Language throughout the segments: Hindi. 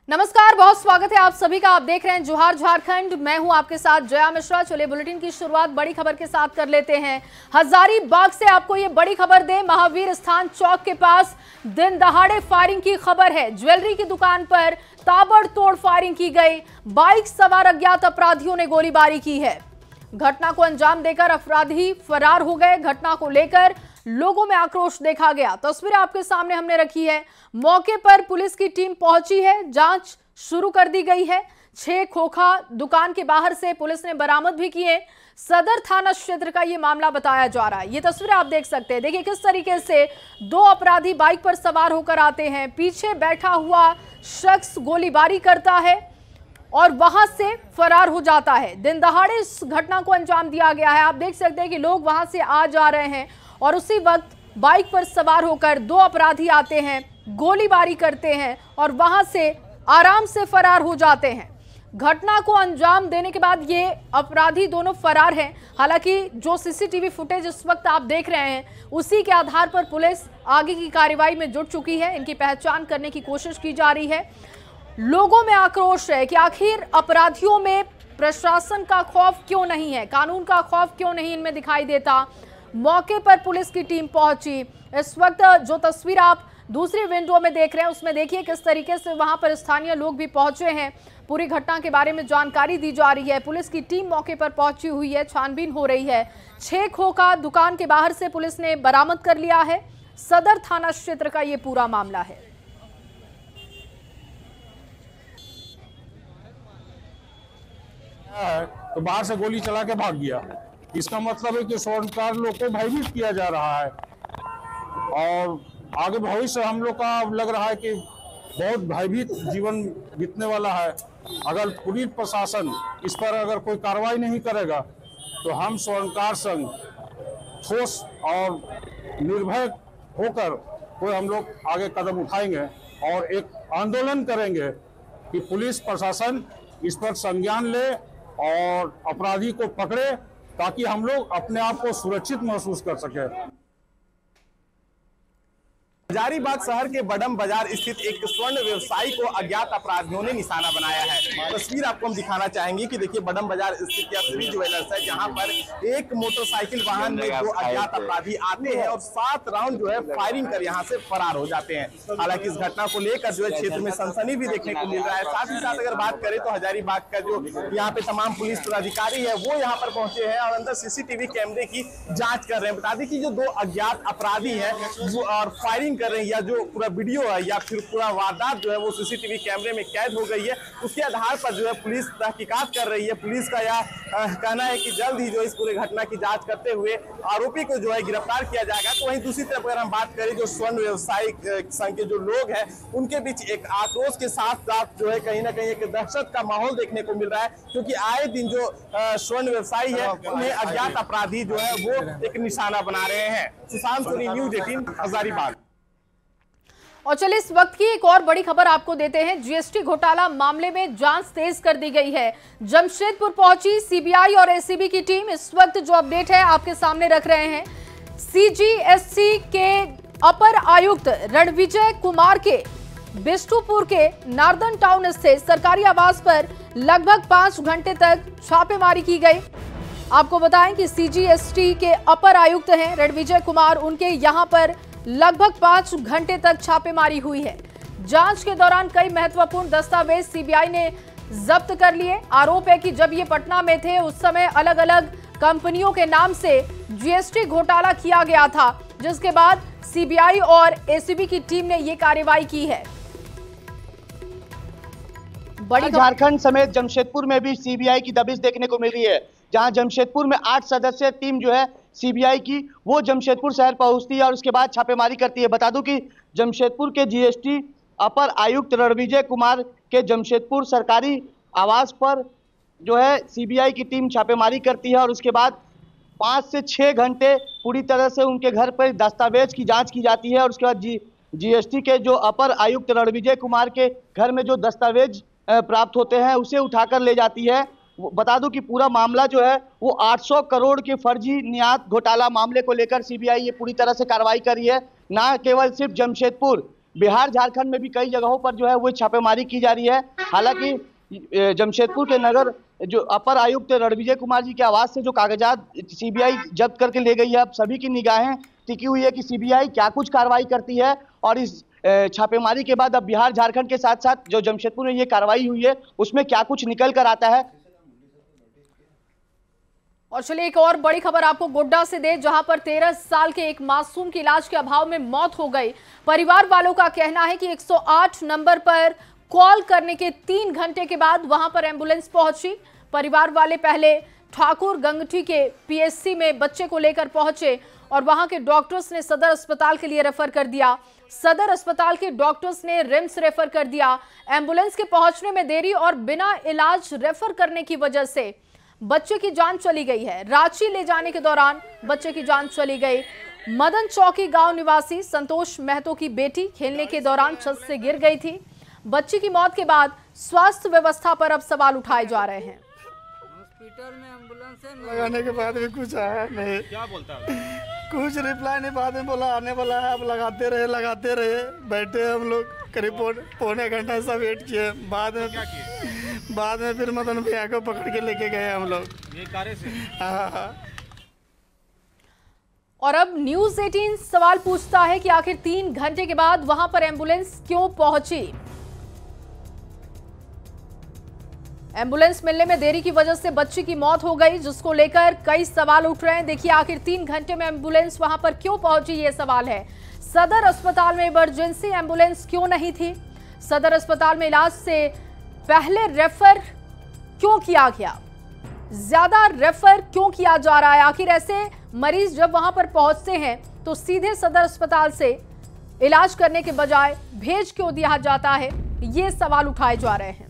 नमस्कार, बहुत स्वागत है आप सभी का। आप देख रहे हैं जोहार झारखंड। मैं हूं आपके साथ जया मिश्रा। चलिए बुलेटिन की शुरुआत बड़ी खबर के साथ कर लेते हैं। हजारीबाग से आपको ये बड़ी खबर दे, महावीर स्थान चौक के पास दिन दहाड़े फायरिंग की खबर है। ज्वेलरी की दुकान पर ताबड़तोड़ फायरिंग की गई। बाइक सवार अज्ञात अपराधियों ने गोलीबारी की है। घटना को अंजाम देकर अपराधी फरार हो गए। घटना को लेकर लोगों में आक्रोश देखा गया। तस्वीरें आपके सामने हमने रखी है। मौके पर पुलिस की टीम पहुंची है, जांच शुरू कर दी गई है। 6 खोखा दुकान के बाहर से पुलिस ने बरामद भी किए। सदर थाना क्षेत्र का यह मामला बताया जा रहा है। ये तस्वीरें आप देख सकते हैं। देखिए किस तरीके से 2 अपराधी बाइक पर सवार होकर आते हैं। पीछे बैठा हुआ शख्स गोलीबारी करता है और वहां से फरार हो जाता है। दिन दहाड़े इस घटना को अंजाम दिया गया है। आप देख सकते हैं कि लोग वहां से आ जा रहे हैं और उसी वक्त बाइक पर सवार होकर 2 अपराधी आते हैं, गोलीबारी करते हैं और वहां से आराम से फरार हो जाते हैं। घटना को अंजाम देने के बाद ये अपराधी दोनों फरार हैं। हालांकि जो सीसीटीवी फुटेज इस वक्त आप देख रहे हैं, उसी के आधार पर पुलिस आगे की कार्रवाई में जुट चुकी है। इनकी पहचान करने की कोशिश की जा रही है। लोगों में आक्रोश है कि आखिर अपराधियों में प्रशासन का खौफ क्यों नहीं है, कानून का खौफ क्यों नहीं इनमें दिखाई देता। मौके पर पुलिस की टीम पहुंची। इस वक्त जो तस्वीर आप दूसरी विंडो में देख रहे हैं, उसमें देखिए किस तरीके से वहां पर स्थानीय लोग भी पहुंचे हैं। पूरी घटना के बारे में जानकारी दी जा रही है। पुलिस की टीम मौके पर पहुंची हुई है, छानबीन हो रही है। 6 खोखा दुकान के बाहर से पुलिस ने बरामद कर लिया है। सदर थाना क्षेत्र का ये पूरा मामला है। तो बाहर से गोली चला के भाग गया। इसका मतलब है कि स्वर्णकार लोग को भयभीत किया जा रहा है और आगे भविष्य हम लोग का लग रहा है कि बहुत भयभीत जीवन बीतने वाला है। अगर पुलिस प्रशासन इस पर अगर कोई कार्रवाई नहीं करेगा तो हम स्वर्णकार संघ ठोस और निर्भय होकर कोई हम लोग आगे कदम उठाएंगे और एक आंदोलन करेंगे कि पुलिस प्रशासन इस पर संज्ञान ले और अपराधी को पकड़े, ताकि हम लोग अपने आप को सुरक्षित महसूस कर सके। हजारीबाग शहर के बडम बाजार स्थित एक स्वर्ण व्यवसायी को अज्ञात अपराधियों ने निशाना बनाया है। तस्वीर आपको हम दिखाना चाहेंगे कि देखिए बडम बाजार स्थित यह श्री ज्वेलर्स है, जहां पर एक मोटरसाइकिल वाहन में 2 अज्ञात अपराधी आते हैं और 7 राउंड जो है फायरिंग कर यहां से फरार हो जाते हैं। हालांकि इस घटना को लेकर जो है क्षेत्र में सनसनी भी देखने को मिल रहा है। साथ ही साथ अगर बात करें तो हजारीबाग का जो यहाँ पे तमाम पुलिस पदाधिकारी है वो यहाँ पर पहुंचे हैं और अंदर सीसीटीवी कैमरे की जाँच कर रहे हैं। बता दें कि जो 2 अज्ञात अपराधी है और फायरिंग कर रहे हैं, या जो पूरा वीडियो है या फिर पूरा वारदात जो है वो सीसीटीवी कैमरे में कैद हो गई है, उसके आधार पर जो है पुलिस तहकीकात कर रही है। पुलिस का यह कहना है कि जल्द ही जो इस पूरे घटना की जांच करते हुए आरोपी को जो है गिरफ्तार किया जाएगा। तो वहीं दूसरी तरफ अगर हम बात करें, जो स्वर्ण व्यवसायी संघ के जो लोग हैं उनके बीच एक आक्रोश के साथ साथ जो है कहीं ना कहीं एक दहशत का माहौल देखने को मिल रहा है, क्योंकि आए दिन जो स्वर्ण व्यवसायी है उन्हें अज्ञात अपराधी जो है वो एक निशाना बना रहे हैं। सुशांत सोनी, न्यूज 18 हजारीबाग। और चलिए इस वक्त की एक और बड़ी खबर आपको देते हैं। जीएसटी घोटाला मामले में जांच तेज कर दी गई है। जमशेदपुर पहुंची सीबीआई और एसीबी की टीम। इस वक्त जो अपडेट है आपके सामने रख रहे हैं। सीजीएसटी के अपर आयुक्त रणविजय कुमार के बिष्टुपुर के नार्दन टाउन स्थित सरकारी आवास पर लगभग 5 घंटे तक छापेमारी की गई। आपको बताएं कि सीजीएसटी के अपर आयुक्त हैं रणविजय कुमार, उनके यहां पर लगभग 5 घंटे तक छापेमारी हुई है। जांच के दौरान कई महत्वपूर्ण दस्तावेज सीबीआई ने जब्त कर लिए। आरोप है कि जब ये पटना में थे उस समय अलग अलग कंपनियों के नाम से जीएसटी घोटाला किया गया था, जिसके बाद सीबीआई और एसीबी की टीम ने ये कार्रवाई की है। बड़ी झारखंड समेत जमशेदपुर में भी सीबीआई की दबिश देखने को मिल रही है। जहां जमशेदपुर में 8 सदस्यीय टीम जो है सीबीआई की, वो जमशेदपुर शहर पहुंचती है और उसके बाद छापेमारी करती है। बता दूं कि जमशेदपुर के जीएसटी अपर आयुक्त रणविजय कुमार के जमशेदपुर सरकारी आवास पर जो है सीबीआई की टीम छापेमारी करती है और उसके बाद 5 से 6 घंटे पूरी तरह से उनके घर पर दस्तावेज की जांच की जाती है और उसके बाद जीएसटी के जो अपर आयुक्त रणविजय कुमार के घर में जो दस्तावेज प्राप्त होते हैं उसे उठाकर ले जाती है। बता दूं कि पूरा मामला जो है वो 800 करोड़ के फर्जी निर्यात घोटाला मामले को लेकर सीबीआई ये पूरी तरह से कार्रवाई कर रही है। ना केवल सिर्फ जमशेदपुर, बिहार झारखंड में भी कई जगहों पर जो है वो छापेमारी की जा रही है। हालांकि जमशेदपुर के नगर जो अपर आयुक्त रणविजय कुमार जी के आवास से जो कागजात सीबीआई जब्त करके ले गई है, अब सभी की निगाहें टिकी हुई है कि सीबीआई क्या कुछ कार्रवाई करती है। और इस छापेमारी के बाद अब बिहार झारखंड के साथ साथ जो जमशेदपुर में ये कार्रवाई हुई है उसमें क्या कुछ निकल कर आता है। और चलिए एक और बड़ी खबर आपको गोड्डा से दे, जहां पर 13 साल के एक मासूम की इलाज के अभाव में मौत हो गई। परिवार वालों का कहना है कि 108 नंबर पर कॉल करने के 3 घंटे के बाद वहां पर एम्बुलेंस पहुंची। परिवार वाले पहले ठाकुर गंगठी के पीएचसी में बच्चे को लेकर पहुंचे और वहां के डॉक्टर्स ने सदर अस्पताल के लिए रेफर कर दिया। सदर अस्पताल के डॉक्टर्स ने रिम्स रेफर कर दिया। एम्बुलेंस के पहुंचने में देरी और बिना इलाज रेफर करने की वजह से बच्चे की जान चली गई है। रांची ले जाने के दौरान बच्चे की जान चली गई। मदन चौकी गांव निवासी संतोष महतो की बेटी खेलने के दौरान छत से गिर गई थी। बच्ची की मौत के बाद स्वास्थ्य व्यवस्था पर अब सवाल उठाए जा रहे हैं। हॉस्पिटल में एम्बुलेंस लगाने के बाद भी कुछ आया नहीं। क्या बोलता है? कुछ रिप्लाई नहीं। बाद में बोला आने वाला है। अब लगाते रहे बैठे हम लोग करीब पौने घंटा सा वेट किए। बाद में फिर मदन भैया को पकड़ के लेके गए हम लोग ये कारे से। हाँ। और अब न्यूज़ 18 सवाल पूछता है कि आखिर 3 घंटे के बाद वहां पर एम्बुलेंस क्यों पहुंची। एम्बुलेंस मिलने में देरी की वजह से बच्ची की मौत हो गई, जिसको लेकर कई सवाल उठ रहे हैं। देखिए आखिर 3 घंटे में एम्बुलेंस वहां पर क्यों पहुंची, ये सवाल है। सदर अस्पताल में इमरजेंसी एम्बुलेंस क्यों नहीं थी? सदर अस्पताल में इलाज से पहले रेफर क्यों किया गया? ज्यादा रेफर क्यों किया जा रहा है? आखिर ऐसे मरीज जब वहां पर पहुंचते हैं तो सीधे सदर अस्पताल से इलाज करने के बजाय भेज क्यों दिया जाता है? ये सवाल उठाए जा रहे हैं।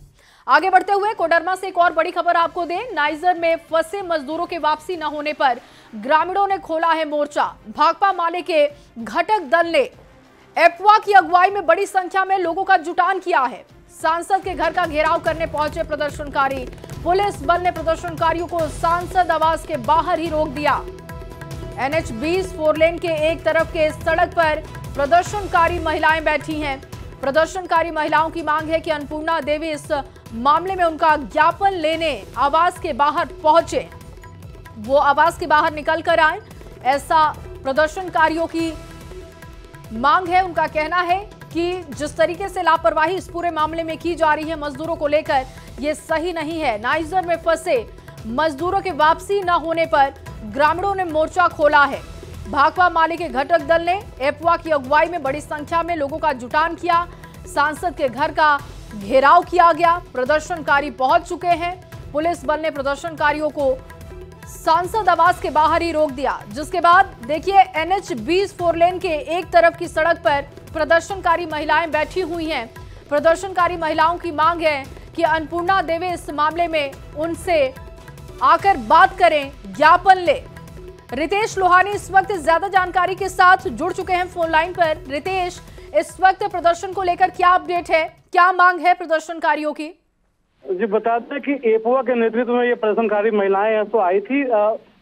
आगे बढ़ते हुए कोडरमा से एक और बड़ी खबर आपको दें। नाइजर में फंसे मजदूरों के वापसी न होने पर ग्रामीणों ने खोला है मोर्चा। भाकपा माले के घटक दल ने एपवा की अगुवाई में बड़ी संख्या में लोगों का जुटान किया है। सांसद के घर का घेराव करने पहुंचे प्रदर्शनकारी। पुलिस बल ने प्रदर्शनकारियों को सांसद आवास के बाहर ही रोक दिया। NH 20 4 लेन के एक तरफ के सड़क पर प्रदर्शनकारी महिलाएं बैठी हैं। प्रदर्शनकारी महिलाओं की मांग है कि अन्नपूर्णा देवी इस मामले में उनका ज्ञापन लेने आवास के बाहर पहुंचे, वो आवास के बाहर निकल कर आए, ऐसा प्रदर्शनकारियों की मांग है। उनका कहना है कि जिस तरीके से लापरवाही इस पूरे मामले में की जा रही है मजदूरों को लेकर, ये सही नहीं है। नाइजर में फंसे मजदूरों के वापसी न होने पर ग्रामीणों ने मोर्चा खोला है। भाकपा माले के घटक दल ने एपवा की अगुवाई में बड़ी संख्या में लोगों का जुटान किया। सांसद के घर का घेराव किया गया। प्रदर्शनकारी पहुंच चुके हैं। पुलिस बल ने प्रदर्शनकारियों को सांसद आवास के बाहर ही रोक दिया, जिसके बाद देखिए NH 20 4 लेन के एक तरफ की सड़क पर प्रदर्शनकारी महिलाएं बैठी हुई हैं। प्रदर्शनकारी महिलाओं की मांग है कि अन्नपूर्णा देवी इस मामले में उनसे आकर बात करें, ज्ञापन ले। रितेश लोहानी इस वक्त ज्यादा जानकारी के साथ जुड़ चुके हैं फोन लाइन पर। रितेश, इस वक्त प्रदर्शन को लेकर क्या अपडेट है, क्या मांग है प्रदर्शनकारियों की? जी बता दें कि एपवा के नेतृत्व में ये प्रदर्शनकारी महिलाएं तो आई थी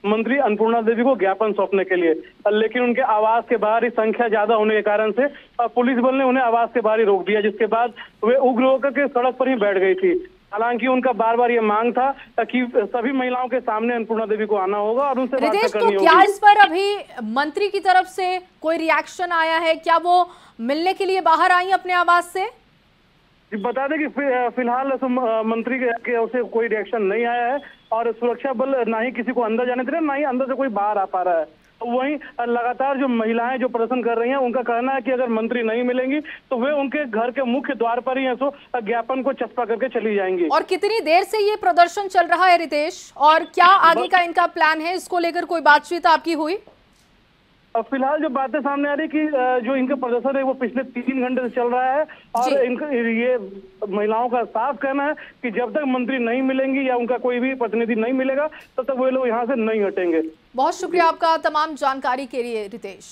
मंत्री अन्नपूर्णा देवी को ज्ञापन सौंपने के लिए, लेकिन उनके आवास के बाहर ही संख्या ज्यादा होने के कारण से पुलिस बल ने उन्हें आवास के बाहर ही रोक दिया, जिसके बाद वे उग्र होकर के सड़क पर ही बैठ गई थी। हालांकि उनका बार बार ये मांग था कि सभी महिलाओं के सामने अन्नपूर्णा देवी को आना होगा और उनसे बात करनी होगी। क्या इस पर अभी मंत्री की तरफ से कोई रिएक्शन आया है? क्या वो मिलने के लिए बाहर आई अपने आवास से? बता दें कि फिलहाल मंत्री के ओर से कोई रिएक्शन नहीं आया है और सुरक्षा बल ना ही किसी को अंदर जाने दे रहे, ना ही अंदर से कोई बाहर आ पा रहा है। वहीं लगातार जो महिलाएं जो प्रदर्शन कर रही हैं, उनका कहना है कि अगर मंत्री नहीं मिलेंगी तो वे उनके घर के मुख्य द्वार पर ही ज्ञापन को चस्पा करके चली जाएंगी। और कितनी देर से ये प्रदर्शन चल रहा है रितेश, और क्या आगे का इनका प्लान है? इसको लेकर कोई बातचीत आपकी हुई? फिलहाल जो बातें सामने आ रही कि जो इनका प्रदर्शन है वो पिछले 3 घंटे से चल रहा है और इनका ये महिलाओं का साफ कहना है कि जब तक मंत्री नहीं मिलेंगी या उनका कोई भी प्रतिनिधि नहीं मिलेगा तब तक वो लोग यहाँ से नहीं हटेंगे। बहुत शुक्रिया आपका तमाम जानकारी के लिए रितेश।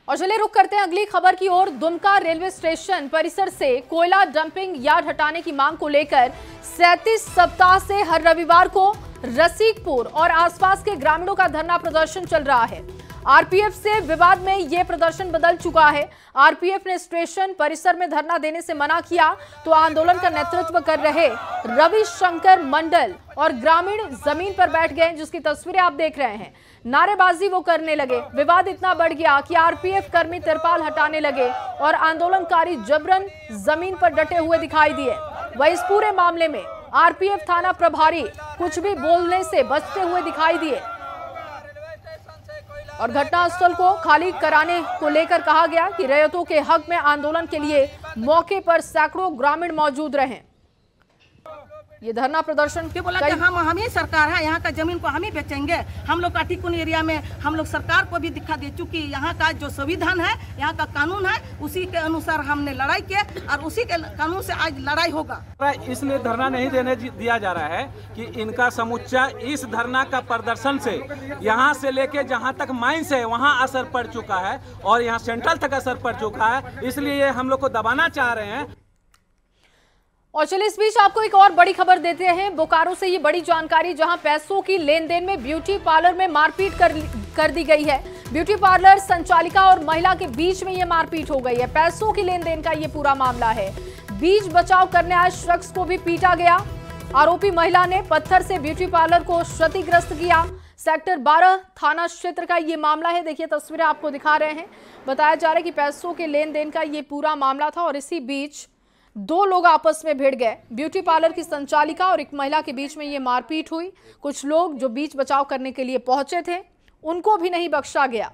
और चलिए रुक करते हैं अगली खबर की ओर। दुमका रेलवे स्टेशन परिसर से कोयला डंपिंग यार्ड हटाने की मांग को लेकर 37 सप्ताह से हर रविवार को रसिकपुर और आसपास के ग्रामीणों का धरना प्रदर्शन चल रहा है। आरपीएफ से विवाद में यह प्रदर्शन बदल चुका है। आरपीएफ ने स्टेशन परिसर में धरना देने से मना किया तो आंदोलन का नेतृत्व कर रहे रविशंकर मंडल और ग्रामीण जमीन पर बैठ गए, जिसकी तस्वीरें आप देख रहे हैं। नारेबाजी वो करने लगे। विवाद इतना बढ़ गया कि आरपीएफ कर्मी तिरपाल हटाने लगे और आंदोलनकारी जबरन जमीन पर डटे हुए दिखाई दिए। वह इस पूरे मामले में आरपीएफ थाना प्रभारी कुछ भी बोलने से बचते हुए दिखाई दिए और घटनास्थल को खाली कराने को लेकर कहा गया कि रैयतों के हक में आंदोलन के लिए मौके पर सैकड़ों ग्रामीण मौजूद रहे। ये धरना प्रदर्शन बोला कि हम ही सरकार है, यहाँ का जमीन को हम ही बेचेंगे। हम लोग काटीकुन एरिया में हम लोग सरकार को भी दिखा दे चुकी यहाँ का जो संविधान है, यहाँ का कानून है, उसी के अनुसार हमने लड़ाई किया और उसी के कानून से आज लड़ाई होगा। इसलिए धरना नहीं देने दिया जा रहा है कि इनका समुच्चा इस धरना का प्रदर्शन से यहाँ से लेके जहाँ तक माइंस है वहाँ असर पड़ चुका है और यहाँ सेंट्रल तक असर पड़ चुका है, इसलिए हम लोग को दबाना चाह रहे हैं। और चलिए इस बीच आपको एक और बड़ी खबर देते हैं। बोकारो से ये बड़ी जानकारी, जहां पैसों की लेन देन में ब्यूटी पार्लर में मारपीट कर दी गई है। ब्यूटी पार्लर संचालिका और महिला के बीच में ये मारपीट हो गई है। पैसों की लेन देन का ये पूरा मामला है। बीच बचाव करने आए शख्स को भी पीटा गया। आरोपी महिला ने पत्थर से ब्यूटी पार्लर को क्षतिग्रस्त किया। सेक्टर 12 थाना क्षेत्र का ये मामला है। देखिए तस्वीरें आपको दिखा रहे हैं। बताया जा रहा है कि पैसों के लेन देन का ये पूरा मामला था और इसी बीच दो लोग आपस में भिड़ गए। ब्यूटी पार्लर की संचालिका और एक महिला के बीच में ये मारपीट हुई। कुछ लोग जो बीच बचाव करने के लिए पहुंचे थे उनको भी नहीं बख्शा गया।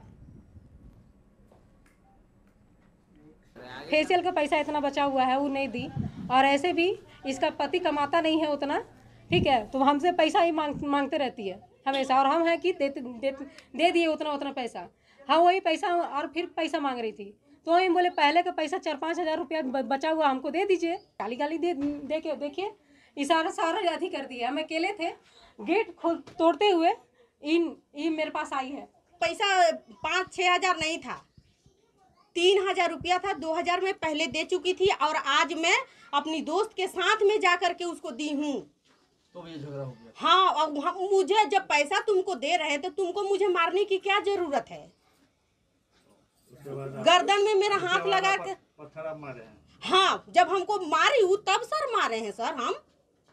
फेशियल का पैसा इतना बचा हुआ है वो नहीं दी, और ऐसे भी इसका पति कमाता नहीं है उतना, ठीक है, तो हमसे पैसा ही मांगते रहती है हमेशा, और हम है कि दे दिए उतना पैसा। हाँ वही पैसा और फिर पैसा मांग रही थी, तो हम बोले पहले का पैसा 4-5 हजार रुपया बचा हुआ हमको दे दीजिए। गाली दे के देखिए इशारा सारा जाती कर दिया। हम अकेले थे, गेट तोड़ते हुए इन मेरे पास आई है। पैसा 5-6 हजार नहीं था, 3,000 रुपया था। 2,000 में पहले दे चुकी थी और आज मैं अपनी दोस्त के साथ में जा करके उसको दी हूँ। तो ये झगड़ा हो गया। हाँ, और मुझे जब पैसा तुमको दे रहे तो तुमको मुझे मारने की क्या जरूरत है? गर्दन में मेरा हाथ लगा के पत्थर आप मारे हैं? हाँ, जब हमको मारी हूँ तब सर मारे हैं सर,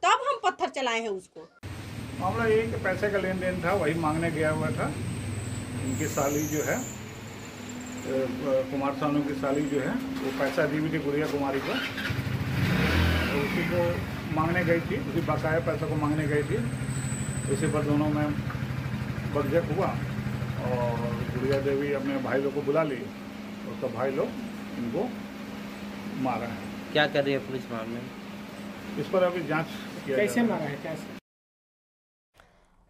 तब हम पत्थर चलाए हैं उसको। मामला ये कि पैसे का लेन देन था, वही मांगने गया हुआ था। इनकी साली जो है कुमार सानू की साली जो है वो पैसा दी हुई थी गुड़िया कुमारी को, तो उसी को मांगने गई थी, उसी बकाया पैसा को मांगने गई थी। इसी पर दोनों में बकझक हुआ और गुड़िया देवी अपने भाई लोग को बुला ली, उसका भाई लोग इनको मारा है। क्या कर रही है पुलिस मामले में? इस पर अभी जांच किया कैसे मारा है, कैसे।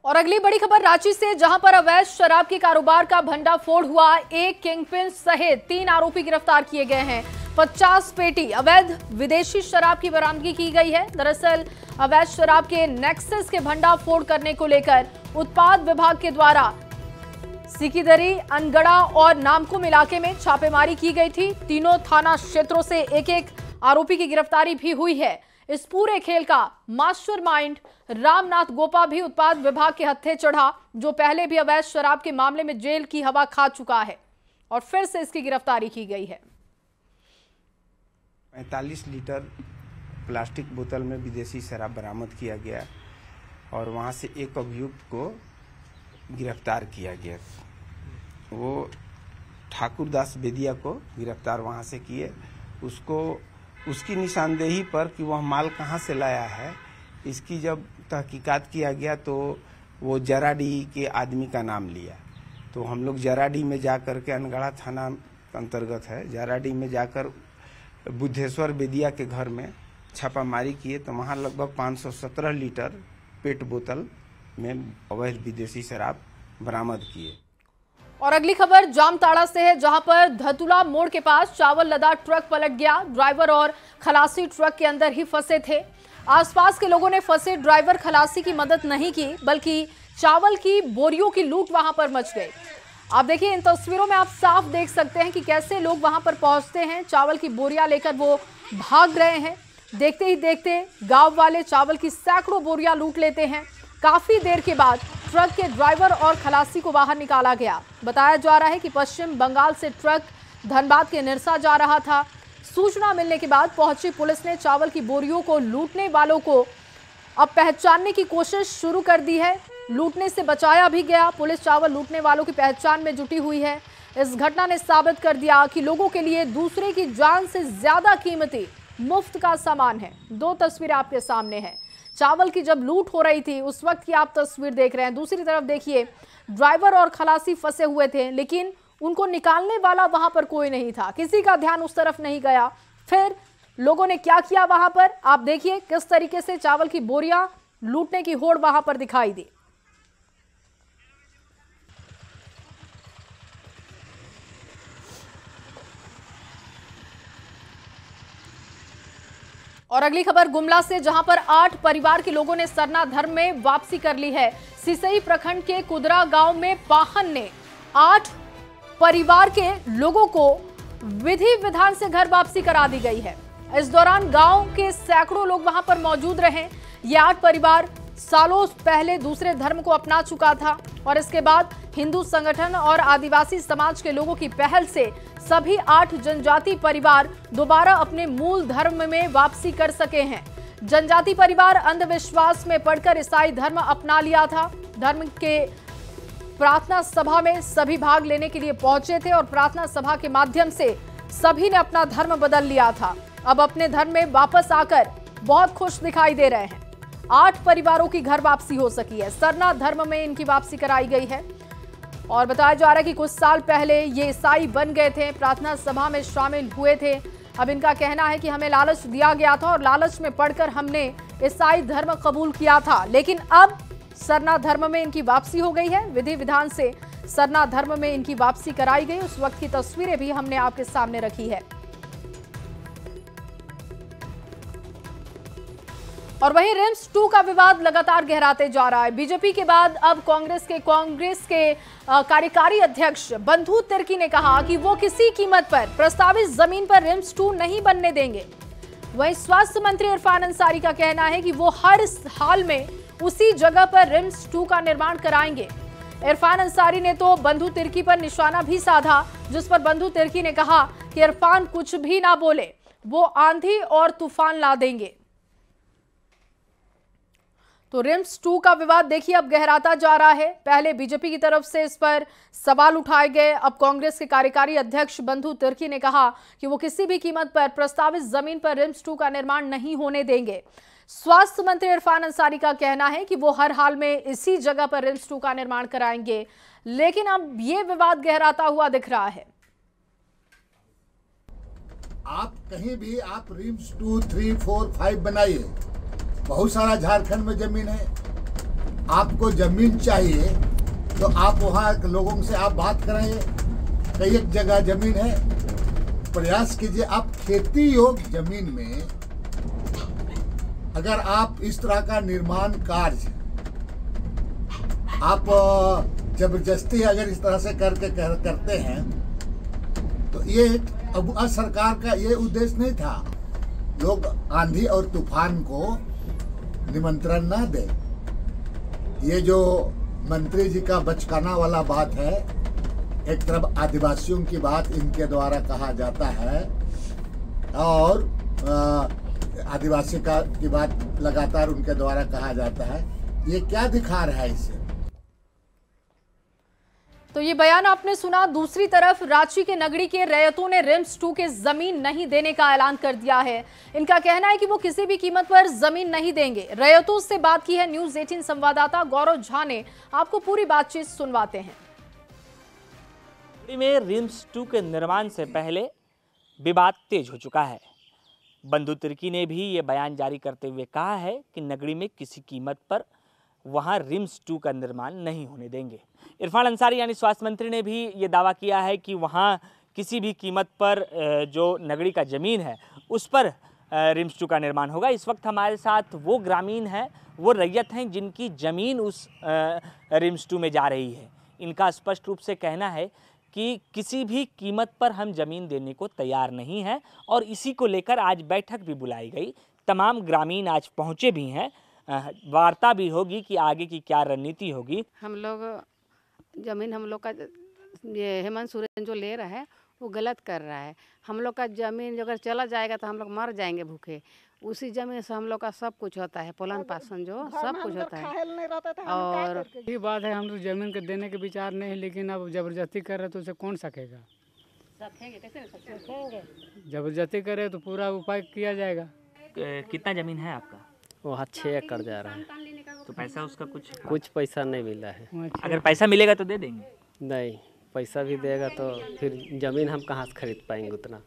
और अगली बड़ी खबर रांची से, जहां पर अवैध शराब के कारोबार का भंडाफोड़ हुआ। एक किंगपिन सहित 3 आरोपी गिरफ्तार किए गए हैं। 50 पेटी अवैध विदेशी शराब की बरामदगी की गई है। दरअसल अवैध शराब के नेक्सस के भंडाफोड़ करने को लेकर उत्पाद विभाग के द्वारा सिकीदरी, अनगढ़ा और नामकुम इलाके में छापेमारी की गई थी। तीनों थाना क्षेत्रों से एक आरोपी की गिरफ्तारी भी हुई है। इस पूरे खेल का मास्टरमाइंड रामनाथ गोपा भी उत्पाद विभाग के हत्थे चढ़ा, जो पहले भी अवैध शराब के मामले में जेल की हवा खा चुका है और फिर से इसकी गिरफ्तारी की गई है। 45 लीटर प्लास्टिक बोतल में विदेशी शराब बरामद किया गया और वहां से एक अभियुक्त को गिरफ्तार किया गया। वो ठाकुर दास बेदिया को गिरफ्तार वहां से किए। उसकी निशानदेही पर कि वह माल कहां से लाया है, इसकी जब तहकीकात किया गया तो वो जराडी के आदमी का नाम लिया। तो हम लोग जराडी में जाकर के, अनगढ़ा थाना अंतर्गत है, जराडी में जाकर बुद्धेश्वर बेदिया के घर में छापामारी किए तो वहाँ लगभग 517 लीटर पेट बोतल में अवैध विदेशी शराब बरामद किए। और अगली खबर जामताड़ा से है, जहां पर धतुला मोड़ के पास चावल लदा ट्रक पलट गया। ड्राइवर और खलासी ट्रक के अंदर ही फंसे थे। आसपास के लोगों ने फंसे ड्राइवर खलासी की मदद नहीं की, बल्कि चावल की बोरियों की लूट वहां पर मच गई। आप देखिए इन तस्वीरों में आप साफ देख सकते हैं कि कैसे लोग वहां पर पहुंचते हैं। चावल की बोरियां लेकर वो भाग रहे हैं। देखते ही देखते गांव वाले चावल की सैकड़ों बोरियां लूट लेते हैं। काफी देर के बाद ट्रक के ड्राइवर और खलासी को बाहर निकाला गया। बताया जा रहा है कि पश्चिम बंगाल से ट्रक धनबाद के निरसा जा रहा था। सूचना मिलने के बाद पहुंची पुलिस ने चावल की बोरियों को लूटने वालों को अब पहचानने की कोशिश शुरू कर दी है। लूटने से बचाया भी गया। पुलिस चावल लूटने वालों की पहचान में जुटी हुई है। इस घटना ने साबित कर दिया कि लोगों के लिए दूसरे की जान से ज्यादा कीमती मुफ्त का सामान है। दो तस्वीरें आपके सामने हैं। चावल की जब लूट हो रही थी उस वक्त की आप तस्वीर देख रहे हैं। दूसरी तरफ देखिए, ड्राइवर और खलासी फंसे हुए थे, लेकिन उनको निकालने वाला वहां पर कोई नहीं था। किसी का ध्यान उस तरफ नहीं गया। फिर लोगों ने क्या किया वहां पर, आप देखिए किस तरीके से चावल की बोरियां लूटने की होड़ वहां पर दिखाई दी। और अगली खबर गुमला से, जहां पर 8 परिवार के लोगों ने सरना धर्म में वापसी कर ली है। सिसई प्रखंड के कुदरा गांव में पाहन ने 8 परिवार के लोगों को विधि विधान से घर वापसी करा दी गई है। इस दौरान गांव के सैकड़ों लोग वहां पर मौजूद रहे। ये 8 परिवार सालों पहले दूसरे धर्म को अपना चुका था और इसके बाद हिंदू संगठन और आदिवासी समाज के लोगों की पहल से सभी 8 जनजाति परिवार दोबारा अपने मूल धर्म में वापसी कर सके हैं। जनजाति परिवार अंधविश्वास में पड़कर ईसाई धर्म अपना लिया था। धर्म के प्रार्थना सभा में सभी भाग लेने के लिए पहुंचे थे और प्रार्थना सभा के माध्यम से सभी ने अपना धर्म बदल लिया था। अब अपने धर्म में वापस आकर बहुत खुश दिखाई दे रहे हैं। 8 परिवारों की घर वापसी हो सकी है। सरना धर्म में इनकी वापसी कराई गई है और बताया जा रहा है कि कुछ साल पहले ये ईसाई बन गए थे, प्रार्थना सभा में शामिल हुए थे। अब इनका कहना है कि हमें लालच दिया गया था और लालच में पड़कर हमने ईसाई धर्म कबूल किया था, लेकिन अब सरना धर्म में इनकी वापसी हो गई है। विधि विधान से सरना धर्म में इनकी वापसी कराई गई। उस वक्त की तस्वीरें भी हमने आपके सामने रखी है। और वहीं रिम्स 2 का विवाद लगातार गहराते जा रहा है। बीजेपी के बाद अब कांग्रेस के कार्यकारी अध्यक्ष बंधु तिर्की ने कहा कि वो किसी कीमत पर प्रस्तावित जमीन पर रिम्स 2 नहीं बनने देंगे। वहीं स्वास्थ्य मंत्री इरफान अंसारी का कहना है कि वो हर हाल में उसी जगह पर रिम्स 2 का निर्माण कराएंगे। इरफान अंसारी ने तो बंधु तिर्की पर निशाना भी साधा, जिस पर बंधु तिर्की ने कहा कि इरफान कुछ भी ना बोले, वो आंधी और तूफान ला देंगे। तो रिम्स 2 का विवाद देखिए अब गहराता जा रहा है। पहले बीजेपी की तरफ से इस पर सवाल उठाए गए। अब कांग्रेस के कार्यकारी अध्यक्ष बंधु तिर्की ने कहा कि वो किसी भी कीमत पर प्रस्तावित जमीन पर रिम्स 2 का निर्माण नहीं होने देंगे। स्वास्थ्य मंत्री इरफान अंसारी का कहना है कि वो हर हाल में इसी जगह पर रिम्स 2 का निर्माण कराएंगे, लेकिन अब ये विवाद गहराता हुआ दिख रहा है। आप कहीं भी आप रिम्स 2, 3, 4, 5 बनाइए, बहुत सारा झारखंड में जमीन है। आपको जमीन चाहिए तो आप वहाँ लोगों से आप बात कराइए। कई एक जगह जमीन है, प्रयास कीजिए आप खेती योग्य जमीन में अगर आप इस तरह का निर्माण कार्य आप जबरदस्ती अगर इस तरह से करते हैं तो ये अब सरकार का ये उद्देश्य नहीं था लोग आंधी और तूफान को निमंत्रण ना दे। ये जो मंत्री जी का बचकाना वाला बात है, एक तरफ आदिवासियों की बात इनके द्वारा कहा जाता है और आदिवासी की बात लगातार उनके द्वारा कहा जाता है। ये क्या दिखा रहा है इसे? तो ये बयान आपने सुना। दूसरी तरफ रांची के नगरी के रैयतों ने रिम्स 2 के जमीन नहीं देने का ऐलान कर दिया है। इनका कहना है कि वो किसी भी कीमत पर जमीन नहीं देंगे। रैयतों से बात की है न्यूज़ 18 संवाददाता गौरव झा ने। आपको पूरी बातचीत सुनवाते हैं। में रिम्स 2 के निर्माण से पहले विवाद तेज हो चुका है। बंधु तिर्की ने भी ये बयान जारी करते हुए कहा है कि नगरी में किसी कीमत पर वहाँ रिम्स 2 का निर्माण नहीं होने देंगे। इरफान अंसारी यानी स्वास्थ्य मंत्री ने भी ये दावा किया है कि वहाँ किसी भी कीमत पर जो नगरी का ज़मीन है उस पर रिम्स 2 का निर्माण होगा। इस वक्त हमारे साथ वो ग्रामीण हैं, वो रैयत हैं जिनकी ज़मीन उस रिम्स 2 में जा रही है। इनका स्पष्ट रूप से कहना है कि किसी भी कीमत पर हम ज़मीन देने को तैयार नहीं हैं और इसी को लेकर आज बैठक भी बुलाई गई। तमाम ग्रामीण आज पहुँचे भी हैं वार्ता भी होगी कि आगे की क्या रणनीति होगी। हम लोग जमीन हम लोग का ये हेमंत सोरेन जो ले रहा है वो गलत कर रहा है। हम लोग का जमीन अगर चला जाएगा तो हम लोग मर जाएंगे भूखे। उसी जमीन से हम लोग का सब कुछ होता है, पोलन पासन जो सब कुछ होता है। और ये बात है, हम लोग जमीन के देने के विचार नहीं है, लेकिन अब जबरदस्ती कर रहे तो उसे कौन सकेगा। जबरदस्ती करे तो पूरा उपाय किया जाएगा। कितना जमीन है आपका? वहाँ 6 एकड़ जा रहा है। तो पैसा उसका कुछ पैसा नहीं मिला है। अगर पैसा मिलेगा तो दे देंगे। नहीं, पैसा भी देगा तो फिर जमीन हम कहाँ से खरीद पाएंगे उतना।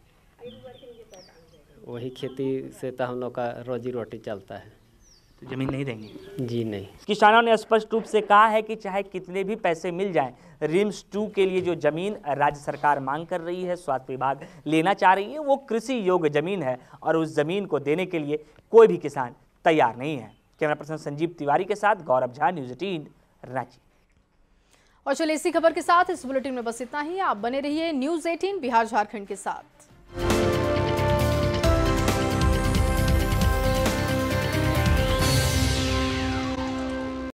वही खेती से तो हम लोग का रोजी रोटी चलता है। तो जमीन नहीं देंगे? जी नहीं। किसानों ने स्पष्ट रूप से कहा है कि चाहे कितने भी पैसे मिल जाएं, रिम्स 2 के लिए जो जमीन राज्य सरकार मांग कर रही है, स्वास्थ्य विभाग लेना चाह रही है, वो कृषि योग्य जमीन है और उस जमीन को देने के लिए कोई भी किसान तैयार नहीं है। कैमरा पर्सन संजीव तिवारी के साथ गौरव झा, न्यूज़ 18 रांची। और चलिए इसी खबर के साथ इस बुलेटिन में बस इतना ही। आप बने रहिए न्यूज़ 18 बिहार झारखंड के साथ।